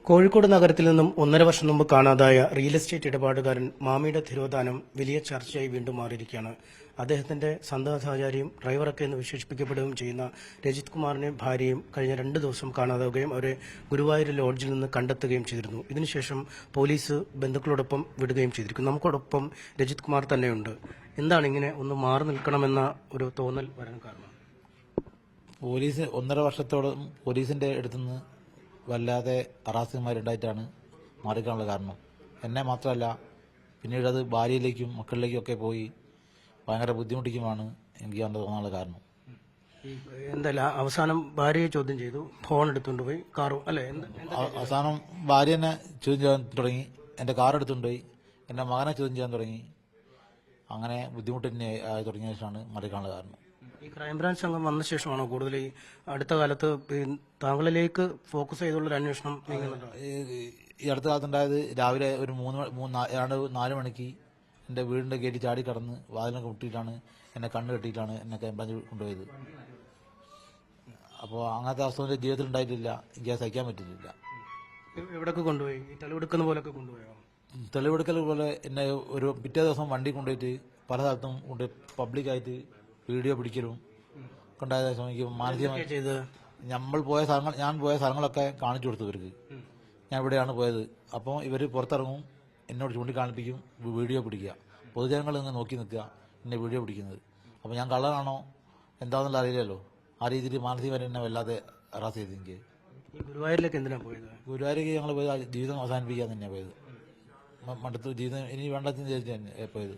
കോഴിക്കോട് നഗരത്തിൽ നിന്നും 1.5 വർഷം മുമ്പ് കാണാതായ റിയൽ എസ്റ്റേറ്റ് ഇടപാടുകാരൻ മാമിയുടെ തിരോധാനം വലിയ ചർച്ചയായി വീണ്ടും മാറിയിരിക്കുകയാണ്. അദ്ദേഹത്തിന്റെ സന്തതാചാരിയും ഡ്രൈവറൊക്കെ എന്ന് വിശേഷിപ്പിക്കപ്പെടുകയും ചെയ്യുന്ന രജിത് കുമാറിനെ ഭാര്യയും കഴിഞ്ഞ 2 ദിവസം കാണാതാവുകയും അവരെ ഗുരുവായൂർ ലോഡ്ജിൽ നിന്ന് കണ്ടെത്തുകയും ചെയ്തിരുന്നു. ഇതിനുശേഷം പോലീസ് ബന്ധുക്കളോടൊപ്പം വിടുകയും ചെയ്തിരിക്കുന്നു. നമുക്കോടൊപ്പം രജിത് കുമാർ തന്നെയുണ്ട്. എന്താണ് ഇങ്ങനെ ഒന്ന് മാറി നിൽക്കണമെന്ന ഒരു തോന്നൽ വരാൻ കാരണം? പോലീസ് 1.5 വർഷത്തോളം പോലീസിന്റെ അടുത്തുനിന്ന് വല്ലാതെ അറാസ്യന്മാരുണ്ടായിട്ടാണ് മാറിക്കാനുള്ള കാരണം. എന്നെ മാത്രമല്ല, പിന്നീട് അത് ഭാര്യയിലേക്കും മക്കളിലേക്കും ഒക്കെ പോയി ഭയങ്കര ബുദ്ധിമുട്ടിക്കുമാണ് എനിക്ക് തോന്നാനുള്ള കാരണം. എന്തല്ല അവസാനം ഭാര്യയെ ചോദ്യം ചെയ്തു, ഫോൺ എടുത്തുകൊണ്ട് പോയി, കാറും അല്ലെ? അവസാനം ഭാര്യ എന്നെ ചോദ്യം ചെയ്യാൻ തുടങ്ങി, എന്റെ കാർ എടുത്തുകൊണ്ടുപോയി, എന്റെ മകനെ ചോദ്യം ചെയ്യാൻ തുടങ്ങി. അങ്ങനെ ബുദ്ധിമുട്ട് തന്നെ തുടങ്ങിയ ശേഷമാണ് മാറിക്കാനുള്ള കാരണം. ഈ ക്രൈംബ്രാഞ്ച് സംഘം വന്ന ശേഷമാണോ കൂടുതൽ ഈ അടുത്ത കാലത്ത് താങ്കളിലേക്ക് ഫോക്കസ് ചെയ്തുള്ള അന്വേഷണം നീങ്ങുന്നുണ്ടോ? ഈ അടുത്ത കാലത്തുണ്ടായത് രാവിലെ ഒരു 4 മണിക്ക് എന്റെ വീടിന്റെ ഗേറ്റ് ചാടി കടന്ന് വാതിലൊക്കെ മുട്ടിയിട്ടാണ് എന്നെ കണ്ണ് കെട്ടിയിട്ടാണ് എന്നെ ക്രൈംബ്രാഞ്ച് കൊണ്ടുപോയത്. അപ്പോൾ അങ്ങനത്തെ അവസ്ഥ എന്റെ ജീവിതത്തിൽ ഉണ്ടായിട്ടില്ല, എനിക്ക് സഹിക്കാൻ പറ്റിയിട്ടില്ല. എവിടെയൊക്കെ കൊണ്ടുപോയി? തെളിവെടുക്കുന്ന പോലൊക്കെ കൊണ്ടുപോയോ? തെളിവെടുക്കൽ പോലെ എന്നെ ഒരു പിറ്റേ ദിവസം വണ്ടി കൊണ്ടുപോയിട്ട് പല സ്ഥലത്തും കൊണ്ട് പബ്ലിക്കായിട്ട് വീഡിയോ പിടിക്കലും ഉണ്ടായ ശേഷം എനിക്ക് മാനസികമായി ഞാൻ പോയ സ്ഥലങ്ങളൊക്കെ കാണിച്ചു കൊടുത്തു ഇവർക്ക്. ഞാൻ ഇവിടെയാണ് പോയത്. അപ്പോൾ ഇവർ പുറത്തിറങ്ങും, എന്നോട് ചൂണ്ടിക്കാണിപ്പിക്കും, വീഡിയോ പിടിക്കുക. പൊതുജനങ്ങൾ ഇങ്ങനെ നോക്കി നിൽക്കുക, എന്നെ വീഡിയോ പിടിക്കുന്നത്. അപ്പോൾ ഞാൻ കള്ളനാണോ എന്താണെന്നുള്ള അറിയില്ലല്ലോ. ആ രീതിയിൽ മാനസികമായി എന്നെ വല്ലാതെ ഹറാസ് ചെയ്ത് എനിക്ക്. ഗുരുവായൂരിലേക്ക് എന്തിനാണ് പോയത്? ഗുരുവായൂരേക്ക് ഞങ്ങൾ പോയത് ജീവിതം അവസാനിപ്പിക്കാൻ തന്നെയാണ് പോയത്. മടുത്ത് ജീവിതം ഇനി വേണ്ടെന്ന് വിചാരിച്ചാണ് പോയത്.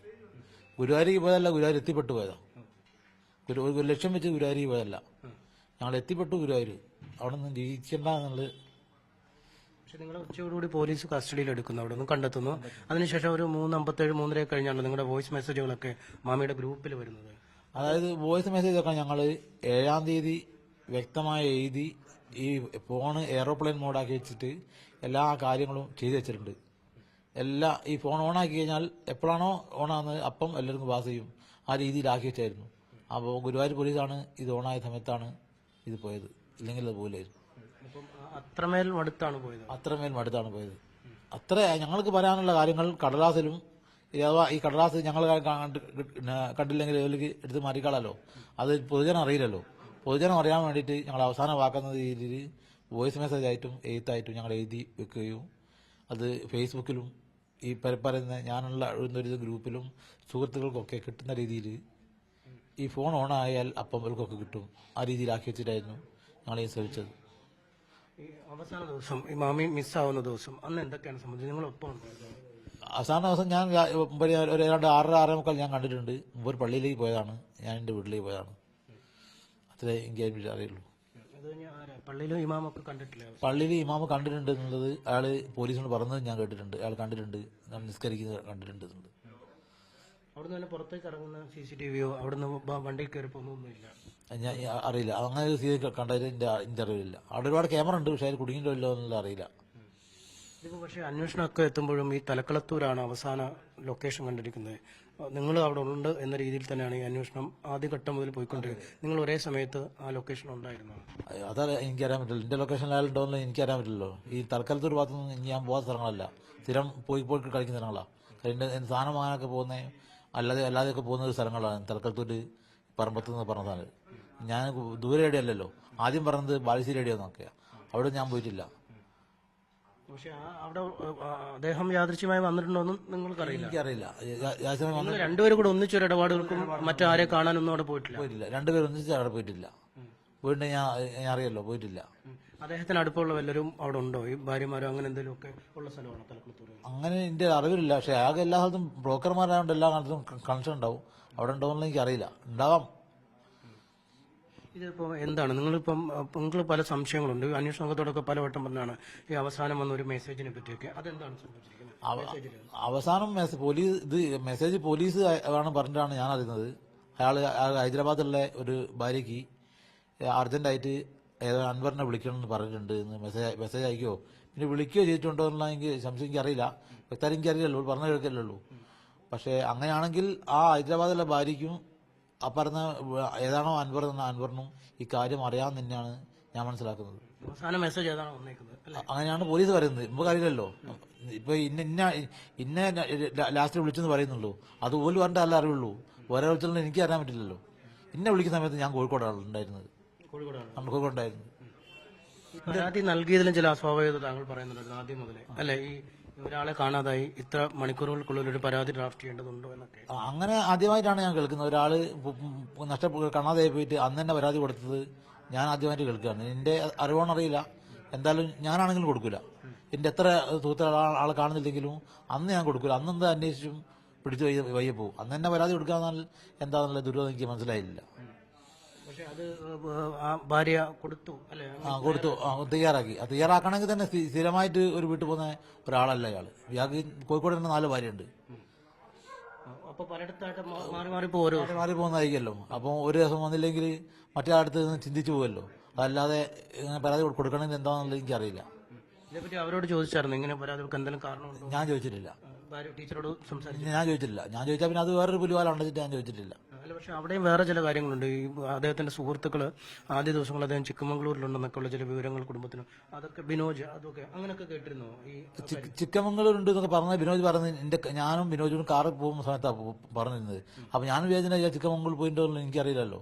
ഗുരുവായൂരേക്ക് പോയതല്ല, ഗുരുവായൂർ എത്തിപ്പെട്ടു പോയതാണ്. ഒരു ലക്ഷ്യം വെച്ച് ഗുരുവായൂർ പോയതല്ല, ഞങ്ങൾ എത്തിപ്പെട്ടു ഗുരുവായൂർ. അവിടെ നിന്ന് ജീവിക്കണ്ട എന്നുള്ളത്. പക്ഷെ നിങ്ങൾ ഉച്ചയോടുകൂടി പോലീസ് കസ്റ്റഡിയിൽ എടുക്കുന്നു, അവിടെ നിന്ന് കണ്ടെത്തുന്നു. അതിനുശേഷം ഒരു 3:57, 3:30 കഴിഞ്ഞാണ് നിങ്ങളുടെ വോയിസ് മെസ്സേജുകളൊക്കെ മാമിയുടെ ഗ്രൂപ്പിൽ വരുന്നത്. അതായത് വോയിസ് മെസ്സേജ് ഒക്കെ ഞങ്ങൾ 7-ാം തീയതി വ്യക്തമായി എഴുതി ഈ ഫോൺ എയറോപ്ലെയിൻ മോഡാക്കി വെച്ചിട്ട് എല്ലാ കാര്യങ്ങളും ചെയ്തു വെച്ചിട്ടുണ്ട്. ഈ ഫോൺ ഓണാക്കി കഴിഞ്ഞാൽ എപ്പോഴാണോ ഓണാകുന്നത് അപ്പം എല്ലാവർക്കും പാസ് ചെയ്യും. ആ രീതിയിലാക്കി വെച്ചായിരുന്നു. അപ്പോൾ ഗുരുവായൂർ പോലീസാണ് ഇത് ഓണായ സമയത്താണ് ഇത് പോയത്, ഇല്ലെങ്കിൽ അത് പോലായിരുന്നു. അത്രമേൽ മടുത്താണ് പോയത്. അത്ര ഞങ്ങൾക്ക് പറയാനുള്ള കാര്യങ്ങൾ കടലാസിലും, അഥവാ ഈ കടലാസ് ഞങ്ങൾ കണ്ടില്ലെങ്കിൽ ഇതിലേക്ക് എടുത്ത് മാറിക്കാളല്ലോ. അത് പൊതുജനം അറിയില്ലല്ലോ. പൊതുജനം അറിയാൻ വേണ്ടിയിട്ട് ഞങ്ങൾ അവസാനം വാക്കുന്ന രീതിയിൽ വോയിസ് മെസ്സേജ് ആയിട്ടും എഴുത്തായിട്ടും ഞങ്ങൾ എഴുതി വെക്കുകയും അത് ഫേസ്ബുക്കിലും ഈ പറയുന്ന ഞാനുള്ള ഒരു ഗ്രൂപ്പിലും സുഹൃത്തുക്കൾക്കൊക്കെ കിട്ടുന്ന രീതിയിൽ ഈ ഫോൺ ഓൺ ആയാൽ അപ്പം അവർക്കൊക്കെ കിട്ടും. ആ രീതിയിലാക്കി വെച്ചിട്ടായിരുന്നു ഞങ്ങൾ ഈ ശ്രമിച്ചത്. അവസാന ദിവസം ഈ മാമി മിസ്സാവുന്ന ദിവസം അന്ന് എന്തൊക്കെയാണ് സംബന്ധിച്ചത്? നിങ്ങളൊപ്പം അവസാന ദിവസം ഞാൻ ഏതാണ്ട് 6:30 ഞാൻ കണ്ടിട്ടുണ്ട്. ഒരു പള്ളിയിലേക്ക് പോയതാണ്, ഞാൻ എൻ്റെ വീട്ടിലേക്ക് പോയതാണ്. അത്രേ എനിക്ക് അറിയുള്ളൂ. പള്ളിയിലും ഇമാമൊക്കെ കണ്ടിട്ടില്ല? പള്ളിയിൽ ഇമാമ കണ്ടിട്ടുണ്ട് എന്നുള്ളത് അയാൾ പോലീസിനോട് പറഞ്ഞത് ഞാൻ കേട്ടിട്ടുണ്ട്. അയാൾ കണ്ടിട്ടുണ്ട്, നിസ്കരിക്കുന്നത് കണ്ടിട്ടുണ്ട്. അവിടുന്ന് തന്നെ പുറത്തേക്ക് ഇറങ്ങുന്ന CCTVയോ അവിടുന്ന് വണ്ടിയിൽ കയറി പോകുന്നൊന്നുമില്ല? ഞാൻ അറിയില്ല, അങ്ങനെ ഒരു സീൻ കണ്ടതിൽ എൻ്റെ അറിവില്ല. അവിടെ ഒരുപാട് ക്യാമറ ഉണ്ട്, പക്ഷേ അതിൽ കുടുങ്ങിയില്ലോ എന്നുള്ള അറിയില്ല. ഇതിപ്പോൾ പക്ഷേ അന്വേഷണമൊക്കെ എത്തുമ്പോഴും ഈ തലക്കളത്തൂരാണ് അവസാന ലൊക്കേഷൻ കണ്ടിരിക്കുന്നത്. നിങ്ങൾ അവിടെ ഉണ്ട് എന്ന രീതിയിൽ തന്നെയാണ് ഈ അന്വേഷണം ആദ്യഘട്ടം മുതൽ പോയിക്കൊണ്ടിരിക്കുന്നത്. നിങ്ങൾ ഒരേ സമയത്ത് ആ ലൊക്കേഷൻ ഉണ്ടായിരുന്നു? അതാ എനിക്കറിയാൻ പറ്റില്ല. എൻ്റെ ലൊക്കേഷൻ അയാളുണ്ടോന്ന് എനിക്കറിയാൻ പറ്റില്ലല്ലോ. ഈ തലക്കലത്തൂർ ഭാഗത്തുനിന്ന് ഞാൻ പോകാത്ത സ്ഥലങ്ങളല്ല, സ്ഥിരം പോയി കളിക്കുന്ന സ്ഥലങ്ങളാണ്. എൻ്റെ സാധനം വാങ്ങാനൊക്കെ പോകുന്നത് അല്ലാതെയൊക്കെ പോകുന്ന സ്ഥലങ്ങളാണ്. തലക്കലത്തൂർ പറമ്പത്ത് നിന്ന് പറഞ്ഞ സ്ഥലം. ഞാൻ ദൂരെ എവിടെയല്ലല്ലോ. ആദ്യം പറഞ്ഞത് ബാലുശ്ശേരി എവിടെയാന്നൊക്കെയാണ്. അവിടെ ഞാൻ പോയിട്ടില്ല. പക്ഷെ അവിടെ അദ്ദേഹം യാദൃശ്യമായി വന്നിട്ടുണ്ടോന്നും നിങ്ങൾക്കറിയില്ല? എനിക്കറിയില്ല. രണ്ടുപേരും കൂടെ ഒന്നിച്ചൊരു ഇടപാടുകൾക്കും മറ്റാരെ കാണാനൊന്നും അവിടെ പോയിട്ടില്ല? രണ്ടുപേരും ഒന്നിച്ച് അവിടെ പോയിട്ടില്ല. പോയിട്ട് ഞാൻ അറിയല്ലോ, പോയിട്ടില്ല. അദ്ദേഹത്തിന് അടുപ്പമുള്ള വല്ലവരും അവിടെ ഉണ്ടോ? ഈ ഭാര്യമാരോ അങ്ങനെ എന്തെങ്കിലും ഒക്കെ ഉള്ള സ്ഥലമാണോ തലക്കുളത്തൂർ? അങ്ങനെ എൻ്റെ അറിവില്ല. പക്ഷെ ആകെ എല്ലാ സ്ഥലത്തും ബ്രോക്കർമാരായതുകൊണ്ട് എല്ലാ കാലത്തും കണക്ഷൻ ഉണ്ടാവും. അവിടെ ഉണ്ടോയെന്ന് എനിക്കറിയില്ല. ഉണ്ടാവാം. ഇതിപ്പോൾ എന്താണ് നിങ്ങൾ പല സംശയങ്ങളുണ്ട്. അന്വേഷണ സംഘത്തോടൊക്കെ പലവട്ടം പറഞ്ഞാണ് ഈ അവസാനം വന്ന ഒരു മെസ്സേജിനെ പറ്റിയൊക്കെ. അതെന്താണ് സംഭവിച്ചിരിക്കുന്നത്? അവസാനം മെസ്സേജ് പോലീസ് ആണ് പറഞ്ഞിട്ടാണ് ഞാൻ അറിയുന്നത്. അയാൾ ഹൈദരാബാദിലുള്ള ഒരു ഭാര്യയ്ക്ക് അർജന്റായിട്ട് ഏതോ അൻവറിനെ വിളിക്കണം എന്ന് പറഞ്ഞിട്ടുണ്ട് എന്ന് മെസ്സേജ് അയക്കുകയോ പിന്നെ വിളിക്കുകയോ ചെയ്തിട്ടുണ്ടോ എന്നുള്ള എനിക്ക് സംശയം. എനിക്കറിയില്ല, വ്യക്തമായിട്ട് എനിക്കറിയില്ലല്ലോ, പറഞ്ഞു കേൾക്കില്ലല്ലോ. പക്ഷേ അങ്ങനെയാണെങ്കിൽ ആ ഹൈദരാബാദിലെ ഭാര്യയ്ക്കും ആ പറഞ്ഞ ഏതാണോ അൻവറിനും ഈ കാര്യം അറിയാമെന്ന് തന്നെയാണ് ഞാൻ മനസ്സിലാക്കുന്നത്. അവസാന മെസ്സേജ് ഏതാണ് വന്നേക്കുന്നത് അല്ലേ? അങ്ങനെയാണ് പോലീസ് പറയുന്നത്. നമുക്ക് അറിയില്ലല്ലോ. ഇപ്പൊ ഇന്ന ലാസ്റ്റ് വിളിച്ചെന്ന് പറയുന്നുള്ളൂ. അതുപോലും പറഞ്ഞിട്ട് അല്ല അറിയുള്ളൂ. വേറെ വിളിച്ചാലും എനിക്ക് അറിയാൻ പറ്റില്ലല്ലോ. ഇന്നെ വിളിക്കുന്ന സമയത്ത് ഞാൻ കോഴിക്കോടാണ് ഉണ്ടായിരുന്നത്. കോഴിക്കോടുണ്ടായിരുന്നു. പരാതി നൽകിയതിലും ചില അസ്വാഭാവികത താങ്കൾ പറയുന്നുണ്ടായിരുന്നു ആദ്യം മുതലേ അല്ലെ? ഈ ഒരാളെ കാണാതായി ഇത്ര മണിക്കൂറുകൾക്കുള്ളിൽ ഒരു പരാതി ഡ്രാഫ്റ്റ് ചെയ്യേണ്ടതുണ്ടോ എന്നൊക്കെ. അങ്ങനെ ആദ്യമായിട്ടാണ് ഞാൻ കേൾക്കുന്നത്. ഒരാള് കാണാതായി പോയിട്ട് അന്ന് തന്നെ പരാതി കൊടുത്തത് ഞാൻ ആദ്യമായിട്ട് കേൾക്കുകയാണ്. എന്റെ അറിവോണറിയില്ല. എന്തായാലും ഞാനാണെങ്കിലും കൊടുക്കില്ല. എന്റെ എത്ര സുഹൃത്തുക്കൾ ആളെ കാണുന്നില്ലെങ്കിലും അന്ന് ഞാൻ കൊടുക്കില്ല. അന്നെന്താ അന്വേഷിച്ചും പിടിച്ചു വയ്യ പോകും. അന്ന് തന്നെ പരാതി കൊടുക്കാന്നാൽ എന്താണെന്നുള്ള ദുരിതം എനിക്ക് മനസ്സിലായില്ല. പക്ഷെ അത് ആ ഭാര്യ കൊടുത്തു അല്ലെ? കൊടുത്തു, തയ്യാറാക്കി. തയ്യാറാക്കണമെങ്കിൽ തന്നെ സ്ഥിരമായിട്ട് ഒരു വീട്ടിൽ പോകുന്ന ഒരാളല്ല ഇയാള്. ഇയാൾക്ക് കോഴിക്കോട് തന്നെ 4 ഭാര്യയുണ്ട്. അപ്പൊ പലയിടത്തായിട്ട് മാറി പോകുന്നതായിരിക്കല്ലോ. അപ്പം ഒരു ദിവസം വന്നില്ലെങ്കിൽ മറ്റേ അടുത്ത് നിന്ന് ചിന്തിച്ചു പോകുമല്ലോ. അതല്ലാതെ പരാതി കൊടുക്കണമെങ്കിൽ എന്താണെന്നുള്ളത് എനിക്കറിയില്ല. ഇതേപറ്റി അവരോട് ചോദിച്ചായിരുന്നു ഇങ്ങനെ പരാതി എന്തെങ്കിലും കാരണമുണ്ടോ? ഞാൻ ചോദിച്ചിട്ടില്ല. ടീച്ചറോട് സംസാരിച്ചു? ഞാൻ ചോദിച്ചിട്ടില്ല. ഞാൻ ചോദിച്ചാൽ പിന്നെ അത് വേറൊരു പുലിവാലുണ്ടെന്നിട്ട് ഞാൻ ചോദിച്ചിട്ടില്ല. അല്ല, പക്ഷെ അവിടെയും വേറെ ചില കാര്യങ്ങളുണ്ട്. ഈ അദ്ദേഹത്തിന്റെ സുഹൃത്തുക്കള് ആദ്യ ദിവസങ്ങൾ അദ്ദേഹം ചിക്കമംഗളൂരിലുണ്ടെന്നൊക്കെ ഉള്ള ചില വിവരങ്ങൾ കുടുംബത്തിന്, അതൊക്കെ ബിനോജ് അതൊക്കെ അങ്ങനെയൊക്കെ കേട്ടിരുന്നോ? ഈ ചിക്കമംഗളൂരുണ്ട് എന്നൊക്കെ പറഞ്ഞ ബിനോജ് പറഞ്ഞ് ഞാനും ബിനോജിനും കാറിൽ പോകുന്ന സമയത്താണ് പറഞ്ഞിരുന്നത്. അപ്പൊ ഞാൻ വിചാരിച്ചാൽ ഇയാൾ ചിക്കമംഗളൂർ പോയിട്ടോ എനിക്കറിയില്ലല്ലോ.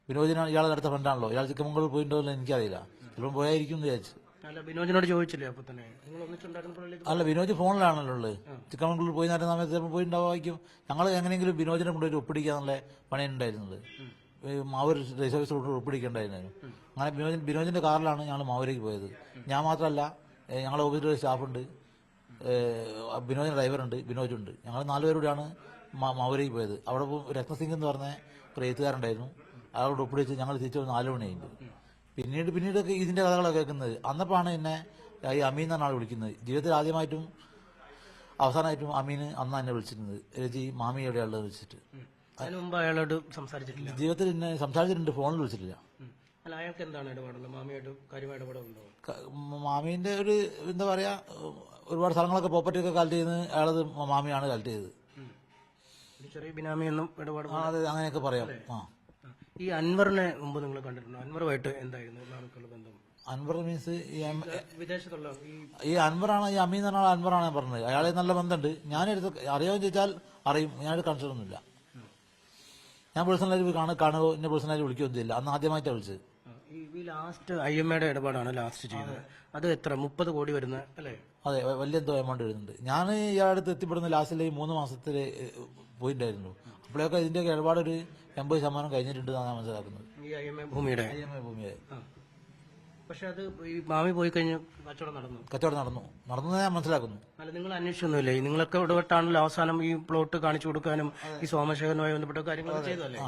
ബിനോജിനാണ് ഇയാളുടെ അടുത്ത ഫ്രണ്ടാണല്ലോ. ഇയാൾ ചിക്കമംഗളൂർ പോയിട്ടോ എനിക്കറിയില്ല. ചിലപ്പോൾ പോയായിരിക്കും എന്ന് വിചാരിച്ചു. അല്ല, ബിനോജിനോട് ചോദിച്ചില്ലേ അപ്പൊ തന്നെ? നിങ്ങൾ ഒന്നിച്ചുണ്ടായിരുന്നപ്പോഴല്ലേ? അല്ല, ബിനോജ് ഫോണിലാണല്ലോ ഉള്ളത്. ചിക്കമംഗളൂർ പോയി നേരം സമയത്ത് ചിലപ്പോൾ പോയിണ്ടാവായിരിക്കും. ഞങ്ങൾ എങ്ങനെയെങ്കിലും ബിനോജിനെ കൊണ്ടുപോയി ഒപ്പിടിക്കാന്നുള്ള പണിയുണ്ടായിരുന്നത്. മാവൂർ റിസർവീസ് ഒപ്പിടിക്കണ്ടായിരുന്നു. അങ്ങനെ ബിനോജിന്റെ കാറിലാണ് ഞങ്ങൾ മാവൂരേക്ക് പോയത്. ഞാൻ മാത്രമല്ല, ഞങ്ങളുടെ ഓഫീസിൽ ഒരു സ്റ്റാഫുണ്ട്, ബിനോജിന്റെ ഡ്രൈവറുണ്ട്, ബിനോജുണ്ട്. ഞങ്ങൾ 4 പേരോടാണ് മാവൂരേക്ക് പോയത്. അവിടെ രത്നസിംഗ് എന്ന് പറഞ്ഞ ഒരു എഴുത്തുകാരുണ്ടായിരുന്നു. അയാളോട് ഒപ്പിടിച്ച് ഞങ്ങൾ തിരിച്ചു 4 മണിയായിരുന്നു. പിന്നീടൊക്കെ ഇതിന്റെ കഥകളൊക്കെ കേൾക്കുന്നത്. അന്നപ്പോഴാണ് എന്നെ ഈ അമീൻ എന്നാണ് വിളിക്കുന്നത്. ജീവിതത്തിൽ ആദ്യമായിട്ടും അവസാനമായിട്ടും അമീൻ എന്നെ വിളിച്ചിരുന്നത്. രജി മാമി എവിടെയുള്ളത് വിളിച്ചിട്ട്. അതിന് മുമ്പ് അയാളോട് സംസാരിച്ചിട്ടില്ല? ജീവിതത്തിൽ എന്നെ സംസാരിച്ചിട്ടുണ്ട്, ഫോണിൽ വിളിച്ചിട്ടില്ല. അല്ല, അയാൾക്ക് എന്താണ് ഇടപാടുള്ളത്? മാമിയായിട്ട് കാര്യമായ ഇടപെടുന്നുണ്ടോ? മാമീന്റെ ഒരു എന്താ പറയാ, ഒരുപാട് സ്ഥലങ്ങളൊക്കെ പ്രോപ്പർട്ടിയൊക്കെ കളക്ട് ചെയ്യുന്നത് അയാളത് മാമിയാണ് കളക്ട് ചെയ്തത്. ചെറിയ ബിനാമി എന്നും ഇടപാട് അങ്ങനെയൊക്കെ പറയാം. ഈ അൻവറിനെ മുമ്പ് നിങ്ങൾ കണ്ടിട്ടുണ്ടോ? അൻവറുമായിട്ട് എന്തായിരുന്നു നമുക്കുള്ള ബന്ധം? അൻവർ മീൻസ് വിദേശത്തുള്ള ഈ അൻവറാണ്, ഈ അമീൻ എന്ന അൻവറാണ് ഞാൻ പറഞ്ഞത്. അയാളെ നല്ല ബന്ധമുണ്ട്. ഞാനെടുത്ത് അറിയാമെന്ന് ചോദിച്ചാൽ അറിയും. ഞാനൊരു കൺസേണൊന്നുമില്ല. ഞാൻ പേഴ്സണലായിട്ട് കാണുകയോ എന്നെ പേഴ്സണലായിട്ട് വിളിക്കുകയോ ചെയ്യില്ല. അന്ന് ആദ്യമായിട്ടാണ് വിളിച്ചത്. ഈ ലാസ്റ്റ് IMAയുടെ ഇടപാടാണ് ലാസ്റ്റ് ചെയ്തത്. അത് എത്ര 30 കോടി വരുന്ന അല്ലേ? അതെ, വലിയ എന്തോ എമൗണ്ട് വരുന്നുണ്ട്. ഞാൻ ഇയാളുടെ അടുത്ത് എത്തിപ്പെടുന്ന ലാസ്റ്റിലെ 3 മാസത്തില് പോയിട്ടുണ്ടായിരുന്നു. അപ്പോഴൊക്കെ ഇതിന്റെയൊക്കെ ഇടപാട് ഒരു 80% കഴിഞ്ഞിട്ടുണ്ട് എന്നാണ് മനസ്സിലാക്കുന്നത്. ഈ IMA ഭൂമിയുടെ പക്ഷെ അത് ഈ മാമി പോയി കഴിഞ്ഞ് കച്ചവടം നടന്നു ഞാൻ മനസ്സിലാക്കുന്നു. അല്ല, നിങ്ങൾ അന്വേഷിച്ചൊന്നുമില്ലേ? നിങ്ങളൊക്കെ ഇടപെട്ടാണല്ലോ അവസാനം ഈ പ്ലോട്ട് കാണിച്ചു കൊടുക്കാനും ഈ സോമശേഖരനുമായി ബന്ധപ്പെട്ട കാര്യങ്ങൾ ചെയ്തല്ലേ?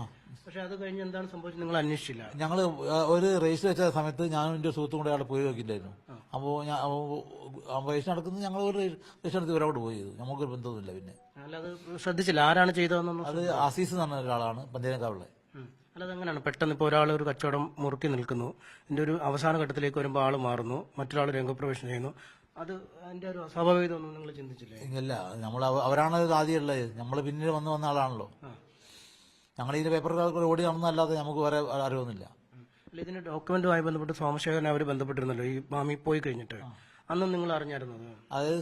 പക്ഷെ അത് കഴിഞ്ഞ് എന്താണ് സംഭവിച്ചത്? നിങ്ങൾ അന്വേഷിച്ചില്ല? ഞങ്ങൾ ഒരു രജിസ്റ്റർ വെച്ച സമയത്ത് ഞാനും എന്റെ സുഹൃത്തും കൂടെ അവിടെ പോയി നോക്കിയിട്ടായിരുന്നു. അപ്പോൾ രജിസ്റ്റർ നടക്കുന്നത് ഞങ്ങൾ ഒരു രജിസ്റ്റർ എടുത്ത് ഇവരോട് പോയി ചെയ്തു. നമുക്കൊരു ബന്ധമൊന്നുമില്ല. പിന്നെ അല്ലാതെ ശ്രദ്ധിച്ചില്ല ആരാണ് ചെയ്തതെന്നൊന്നും? അത് അസീസ് എന്ന് പറഞ്ഞ ഒരാളാണ്, പന്തേനക്കാവിലെ. അല്ലാതെ എങ്ങനെയാണ് പെട്ടെന്ന് ഇപ്പോൾ ഒരാൾ ഒരു കച്ചവടം മുറുക്കി നിൽക്കുന്നു, ഇതിന്റെ ഒരു അവസാന ഘട്ടത്തിലേക്ക് വരുമ്പോൾ ആൾ മാറുന്നു, മറ്റൊരാൾ രംഗപ്രവേശനം ചെയ്യുന്നു, അത് അതിന്റെ ഒരു അസ്വാഭാവികത ഒന്നും നിങ്ങൾ ചിന്തിച്ചില്ലേ? ഇല്ല, നമ്മൾ അവരാണ് ആദ്യം ഉള്ളത്. നമ്മൾ പിന്നീട് വന്ന ആളാണല്ലോ. ഞങ്ങൾ ഇതിന്റെ പേപ്പറുകൾ ഓടി നടന്നല്ലാതെ നമുക്ക് വേറെ അറിവൊന്നുമില്ല. ഇതിന്റെ ഡോക്യുമെന്റുമായി ബന്ധപ്പെട്ട് സോമശേഖരനെ അവർ ബന്ധപ്പെട്ടിരുന്നല്ലോ ഈ മാമി പോയി കഴിഞ്ഞിട്ട്. അന്ന് നിങ്ങൾ അറിഞ്ഞായിരുന്നത്? അതായത്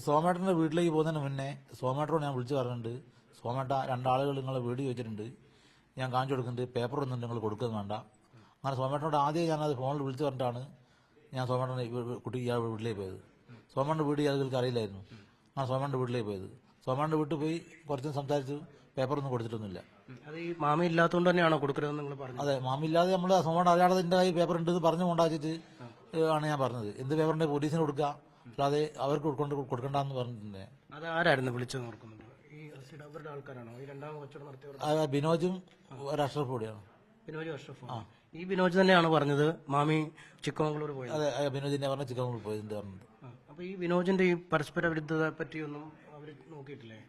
സോമേട്ടന്റെ വീട്ടിലേക്ക് പോകുന്നതിന് മുന്നേ സോമേട്ടനോട് ഞാൻ വിളിച്ചു പറഞ്ഞിട്ടുണ്ട്, സോമേട്ട 2 ആളുകൾ നിങ്ങളെ വീട് ചോദിച്ചിട്ടുണ്ട്, ഞാൻ കാണിച്ചു കൊടുക്കുന്നുണ്ട്, പേപ്പർ ഒന്നും നിങ്ങൾ കൊടുക്കുന്നത് വേണ്ട. അങ്ങനെ സോമേട്ടനോട് ആദ്യം ഞാനത് ഫോണിൽ വിളിച്ചു പറഞ്ഞിട്ടാണ് ഞാൻ സോമേട്ടനെ കുട്ടി ഇയാൾ വീട്ടിലേക്ക് പോയത്. സോമേട്ടൻ്റെ വീട് ഇയാൾക്ക് അറിയില്ലായിരുന്നു. അങ്ങനെ സോമേട്ടൻ്റെ വീട്ടിലേക്ക് പോയത്. സോമേട്ടൻ്റെ വീട്ടിൽ പോയി കുറച്ച് സംസാരിച്ചു, പേപ്പറൊന്നും കൊടുത്തിട്ടൊന്നുമില്ല. അത് ഈ മാമി ഇല്ലാത്തതുകൊണ്ട് തന്നെയാണോ കൊടുക്കരുതെന്ന് നിങ്ങൾ പറഞ്ഞു? അതെ, മാമി ഇല്ലാതെ നമ്മൾ സോമേട്ടൻ അറിയാതെ എന്റെ കയ്യിൽ പേപ്പർ ഉണ്ടെന്ന് പറഞ്ഞു കൊണ്ടാച്ചിട്ട് ആണ് ഞാൻ പറഞ്ഞത്. എന്ത് പേപ്പറിന്റെ പോലീസിന് കൊടുക്കുക, അല്ലാതെ അവർക്ക് കൊടുക്കണ്ടെന്ന് പറഞ്ഞിട്ടുണ്ട്. അത് ആരായിരുന്നു വിളിച്ചെന്ന് ഓർക്കുന്നുണ്ട്? ഈ അവരുടെ ആൾക്കാരാണോ ഈ രണ്ടാമത് കച്ചവടം നടത്തിയവർ? ബിനോജും അഷ്റഫ് കൂടിയാണ്. ബിനോജ് അഷ്റഫ്. ഈ ബിനോജ് തന്നെയാണ് പറഞ്ഞത് മാമി ചിക്കമംഗളൂർ പോയത്? അതെ, ബിനോജിന്റെ പറഞ്ഞ ചിക്കമംഗളൂർ പോയതിന്റെ പറഞ്ഞത്. അപ്പൊ ഈ ബിനോജിന്റെ ഈ പരസ്പര വിരുദ്ധതയെ പറ്റിയൊന്നും അവർ നോക്കിയിട്ടില്ലേ?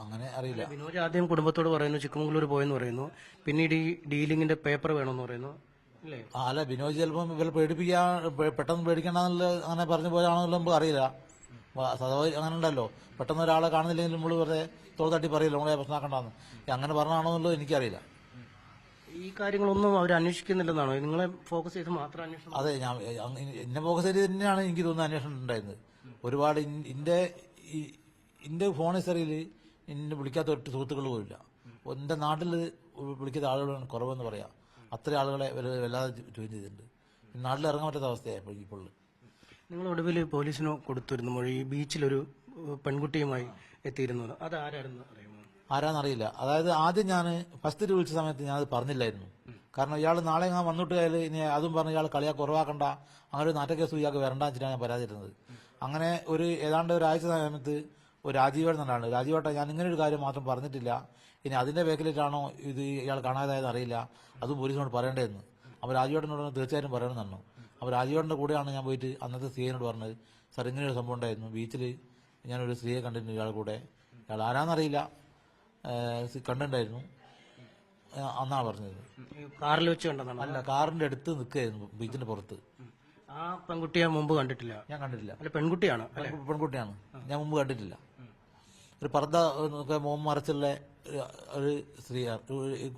അങ്ങനെ അറിയില്ല. ബിനോജ് ആദ്യം കുടുംബത്തോട് പറയുന്നു ചിക്കമംഗളൂർ പോയെന്ന് പറയുന്നു, പിന്നീട് ഈ ഡീലിംഗിന്റെ പേപ്പർ വേണമെന്ന് പറയുന്നു അല്ലേ? അല്ല, ബിനോജ് ചിലപ്പം ഇവരെ പെട്ടെന്ന് പേടിക്കണ്ടെന്നുള്ള അങ്ങനെ പറഞ്ഞു പോയാണെന്നുള്ള നമുക്ക് അറിയില്ല. സ്വതവേ അങ്ങനെ ഉണ്ടല്ലോ, പെട്ടെന്ന് ഒരാളെ കാണുന്നില്ലെങ്കിൽ നമ്മൾ വെറുതെ തോൾ തട്ടി പറയില്ല നമ്മളെ പ്രശ്നമാക്കണ്ടെന്ന്. അങ്ങനെ പറഞ്ഞാണോ എന്നുള്ളത് എനിക്കറിയില്ല. ഈ ഈ കാര്യങ്ങളൊന്നും അവർ അന്വേഷിക്കുന്നില്ലെന്നാണോ നിങ്ങളെ ഫോക്കസ് ചെയ്ത് മാത്രം അന്വേഷണം? അതെ, ഞാൻ എന്നെ ഫോക്കസ് ചെയ്ത് തന്നെയാണ് എനിക്ക് തോന്നുന്നത് അന്വേഷണം ഉണ്ടായിരുന്നത്. ഒരുപാട് എന്റെ ഫോൺ ഹിസ്റ്ററിയിൽ എന്നെ വിളിക്കാത്ത ഒറ്റ സുഹൃത്തുക്കൾ പോലില്ല. എന്റെ നാട്ടിൽ വിളിക്കാത്ത ആളുകളാണ് കുറവെന്ന് പറയാം. അത്ര ആളുകളെ വല്ലാതെ ജോയിൻ ചെയ്തിട്ടുണ്ട്. നാട്ടിൽ ഇറങ്ങാൻ പറ്റാത്ത അവസ്ഥയാണ് ഇപ്പോൾ. നിങ്ങൾ ഒടുവിൽ പോലീസിന് കൊടുത്തിരുന്നു മൊഴി, ഈ ബീച്ചിലൊരു പെൺകുട്ടിയുമായി എത്തിയിരുന്നത്, അത് ആരായിരുന്നു അറിയുമോ? ആരാന്നറിയില്ല. അതായത് ആദ്യം ഞാൻ ഫസ്റ്റ് വിളിച്ച സമയത്ത് ഞാനത് പറഞ്ഞില്ലായിരുന്നു. കാരണം ഇയാൾ നാളെ ഞാൻ വന്നിട്ട് ഇനി അതും പറഞ്ഞ് ഇയാൾ കളിയാ കുറവാക്കണ്ട, അങ്ങനെ ഒരു നാറ്റക്കേസ് ഇയാൾക്ക് വരണ്ട വെച്ചിട്ടാണ് ഞാൻ പരാതിയിരുന്നത്. അങ്ങനെ ഏതാണ്ട് ഒരാഴ്ച സമയത്ത് ഒരു രാജീവേട്ടൻ എന്നാണ്, രാജീവേട്ടൻ ഞാൻ ഇങ്ങനെ ഒരു കാര്യം മാത്രം പറഞ്ഞിട്ടില്ല, ഇനി അതിന്റെ ബേക്കിലേറ്റാണോ ഇത് ഇയാൾ കാണാതായത് അറിയില്ല, അതും പോലീസിനോട് പറയേണ്ടതെന്ന്. അപ്പോൾ രാജീവേട്ടനോട് തീർച്ചയായിട്ടും പറയണമെന്നു. അപ്പോൾ രാജീവേട്ടൻ്റെ കൂടെയാണ് ഞാൻ പോയിട്ട് അന്നത്തെ സ്ത്രീയോട് പറഞ്ഞത്, സാർ ഇങ്ങനെ ഒരു സംഭവം ഉണ്ടായിരുന്നു, ബീച്ചിൽ ഞാനൊരു സ്ത്രീയെ കണ്ടിട്ടുണ്ട് ഇയാളുടെ കൂടെ, ഇയാൾ ആരാന്നറിയില്ല, കണ്ടിട്ടുണ്ടായിരുന്നു അന്നാണ് പറഞ്ഞത്. കാറിൽ വെച്ച് കണ്ടതാണ്? അല്ല, കാറിന്റെ അടുത്ത് നിൽക്കുകയായിരുന്നു, ബീച്ചിന്റെ പുറത്ത്. ആ പെൺകുട്ടിയെ മുമ്പ് കണ്ടിട്ടില്ല? ഞാൻ കണ്ടിട്ടില്ല. അല്ല, പെൺകുട്ടിയാണ്? പെൺകുട്ടിയാണ്, ഞാൻ മുമ്പ് കണ്ടിട്ടില്ല. ഒരു പർദ്ദ മോം മറച്ചുള്ള ഒരു സ്ത്രീ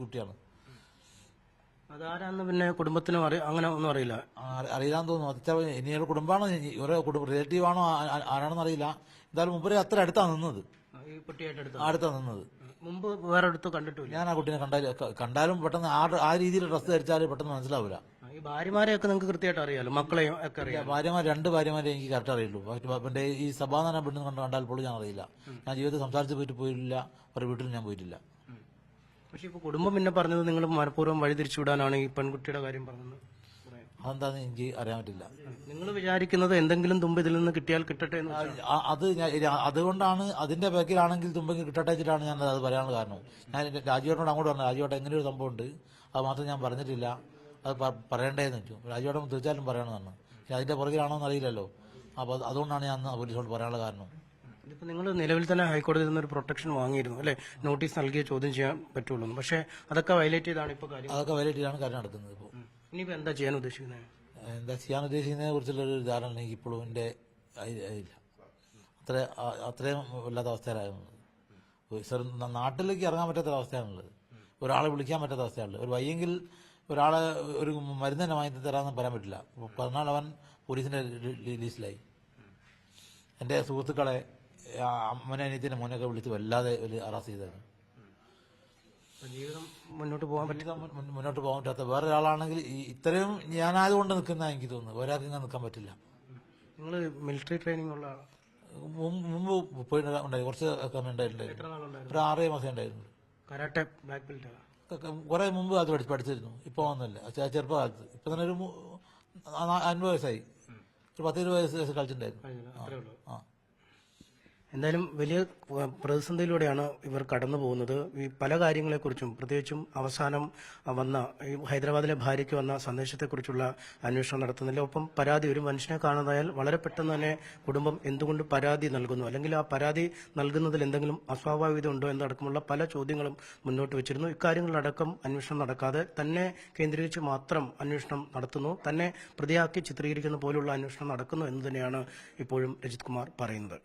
കുട്ടിയാണ്. അതാരാന്ന് പിന്നെ കുടുംബത്തിനും അങ്ങനെ ഒന്നും അറിയില്ല? അറിയില്ലാന്ന് തോന്നുന്നു. ഇനിയൊരു കുടുംബമാണോ, ഓരോ റിലേറ്റീവ് ആണോ, ആരാണെന്ന് അറിയില്ല. എന്തായാലും മുമ്പ് അത്ര അടുത്താണ് നിന്നത്. ഈ കുട്ടിയായിട്ട് അടുത്താണ് നിന്നത്. മുമ്പ് വേറെ അടുത്ത് കണ്ടിട്ടില്ല? ഞാൻ ആ കുട്ടീനെ കണ്ടാലും പെട്ടെന്ന് ആ രീതിയിൽ ഡ്രസ്സ് ധരിച്ചാൽ പെട്ടെന്ന് മനസ്സിലാവില്ല. ഈ ഭാര്യമാരെയൊക്കെ നിങ്ങൾക്ക് കൃത്യമായിട്ട് അറിയാലോ, മക്കളെയും ഒക്കെ അറിയാം? രണ്ട് ഭാര്യമാരെ എനിക്ക് കറക്റ്റ് അറിയുള്ളൂ. പിന്നെ ഈ സഭാനന പെണ്ണ് കണ്ടാൽ പോലും ഞാൻ അറിയില്ല. ഞാൻ ജീവിതത്തിൽ സംസാരിച്ച് പോയിട്ടില്ല, ഒരു വീട്ടിൽ ഞാൻ പോയിട്ടില്ല. പക്ഷെ ഇപ്പൊ കുടുംബം പിന്നെ പറഞ്ഞത് നിങ്ങൾ മനഃപൂർവ്വം വഴിതിരിച്ചുവിടാനാണ് ഈ പെൺകുട്ടിയുടെ കാര്യം പറഞ്ഞത്. അതെന്താന്ന് എനിക്ക് അറിയാൻ പറ്റില്ല. നിങ്ങൾ വിചാരിക്കുന്നത് എന്തെങ്കിലും തുമ്പ് ഇതിൽ നിന്ന് കിട്ടിയാൽ കിട്ടട്ടെ എന്ന്? അതുകൊണ്ടാണ്, അതിന്റെ ബാക്കിലാണെങ്കിൽ തുമ്പെങ്കിൽ കിട്ടട്ടെ വെച്ചിട്ടാണ് ഞാൻ അത് പറയാനുള്ള കാരണം. ഞാൻ രാജുവേട്ടനോട് അങ്ങോട്ട് പറഞ്ഞു, രാജുവേട്ടൻ എങ്ങനെ ഒരു സംഭവം ഉണ്ട്, അത് മാത്രം ഞാൻ പറഞ്ഞിട്ടില്ല, അത് പറയണ്ടേന്ന് വെച്ചു. രാജുവേട്ടൻ തീർച്ചയായിട്ടും പറയണമെന്നാണ്. പക്ഷെ അതിന്റെ പുറകിലാണോ എന്ന് അറിയില്ലല്ലോ. അപ്പോൾ അതുകൊണ്ടാണ് ഞാൻ പോലീസോട് പറയാനുള്ള കാരണം. ഇതിപ്പോൾ നിങ്ങൾ നിലവിൽ തന്നെ ഹൈക്കോടതിയിൽ നിന്ന് ഒരു പ്രൊട്ടക്ഷൻ വാങ്ങിയിരുന്നു അല്ലെ, നോട്ടീസ് നൽകിയ ചോദ്യം ചെയ്യാൻ പറ്റുള്ളൂ. പക്ഷേ അതൊക്കെ വയലേറ്റ് ചെയ്താണ് ഇപ്പോൾ കാര്യം? അതൊക്കെ വയലേറ്റ് ചെയ്താണ് കാര്യം നടക്കുന്നത്. ഇപ്പോൾ ഇനിയിപ്പോൾ എന്താ ചെയ്യാൻ ഉദ്ദേശിക്കുന്നത്? എന്താ ചെയ്യാൻ ഉദ്ദേശിക്കുന്നതിനെ കുറിച്ചുള്ളൊരു ധാരണ എനിക്ക് ഇപ്പോഴും എൻ്റെ ഇല്ല. അത്രയും വല്ലാത്ത അവസ്ഥയിലായിരുന്നത്. നാട്ടിലേക്ക് ഇറങ്ങാൻ പറ്റാത്ത അവസ്ഥയാണുള്ളത്. ഒരാളെ വിളിക്കാൻ പറ്റാത്ത അവസ്ഥയാണുള്ളത്. ഒരു വയ്യെങ്കിൽ ഒരാളെ ഒരു മരുന്ന് തന്നെ വാങ്ങി തരാമെന്ന് പറയാൻ പറ്റില്ല. പറഞ്ഞാൽ അവൻ പോലീസിന്റെ ലിസ്റ്റിലായി. എൻ്റെ സുഹൃത്തുക്കളെ, അമ്മനെ അനിയത്തിൻ്റെ മോനൊക്കെ വിളിച്ച് വല്ലാതെ ഒരു അറസ്റ്റ് ചെയ്തതാണ്. ജീവിതം മുന്നോട്ട് പോകാൻ പറ്റാത്ത വേറൊരാളാണെങ്കിൽ ഇത്രയും ഞാനായതുകൊണ്ട് നിൽക്കുന്ന എനിക്ക് തോന്നുന്നു. ഒരാൾക്ക് ഇങ്ങനെ നിൽക്കാൻ പറ്റില്ല. നിങ്ങൾ മിലിറ്ററി ട്രെയിനിങ് ഉള്ള മുമ്പ് പോയിട്ടുണ്ടായി, കുറച്ച് സമയം ഉണ്ടായിട്ടുണ്ടായിരുന്നു. ഒരു 6 മാസം ഉണ്ടായിരുന്നു. കരാട്ടെ ബ്ലാക്ക് ബെൽറ്റ് കുറെ മുമ്പ് അത് പഠിച്ചിരുന്നു. ഇപ്പൊ ഒന്നുമില്ല, ചെറുപ്പകാലത്ത്. ഇപ്പൊ തന്നെ ഒരു 50 വയസ്സായി. ഒരു 10-20 വയസ്സ് കളിച്ചിട്ടുണ്ടായിരുന്നു. എന്തായാലും വലിയ പ്രതിസന്ധിയിലൂടെയാണ് ഇവർ കടന്നു പോകുന്നത്. ഈ പല കാര്യങ്ങളെക്കുറിച്ചും, പ്രത്യേകിച്ചും അവസാനം വന്ന ഈ ഹൈദരാബാദിലെ ഭാര്യയ്ക്ക് വന്ന സന്ദേശത്തെക്കുറിച്ചുള്ള അന്വേഷണം നടത്തുന്നില്ല. ഒപ്പം പരാതി, ഒരു മനുഷ്യനെ കാണാതായാൽ വളരെ പെട്ടെന്ന് തന്നെ കുടുംബം എന്തുകൊണ്ട് പരാതി നൽകുന്നു, അല്ലെങ്കിൽ ആ പരാതി നൽകുന്നതിൽ എന്തെങ്കിലും അസ്വാഭാവികത ഉണ്ടോ എന്നടക്കമുള്ള പല ചോദ്യങ്ങളും മുന്നോട്ട് വെച്ചിരുന്നു. ഇക്കാര്യങ്ങളിലടക്കം അന്വേഷണം നടക്കാതെ തന്നെ കേന്ദ്രീകരിച്ച് മാത്രം അന്വേഷണം നടത്തുന്നു, തന്നെ പ്രതിയാക്കി ചിത്രീകരിക്കുന്ന പോലുള്ള അന്വേഷണം നടക്കുന്നു എന്ന് തന്നെയാണ് ഇപ്പോഴും രജിത് കുമാർ പറയുന്നത്.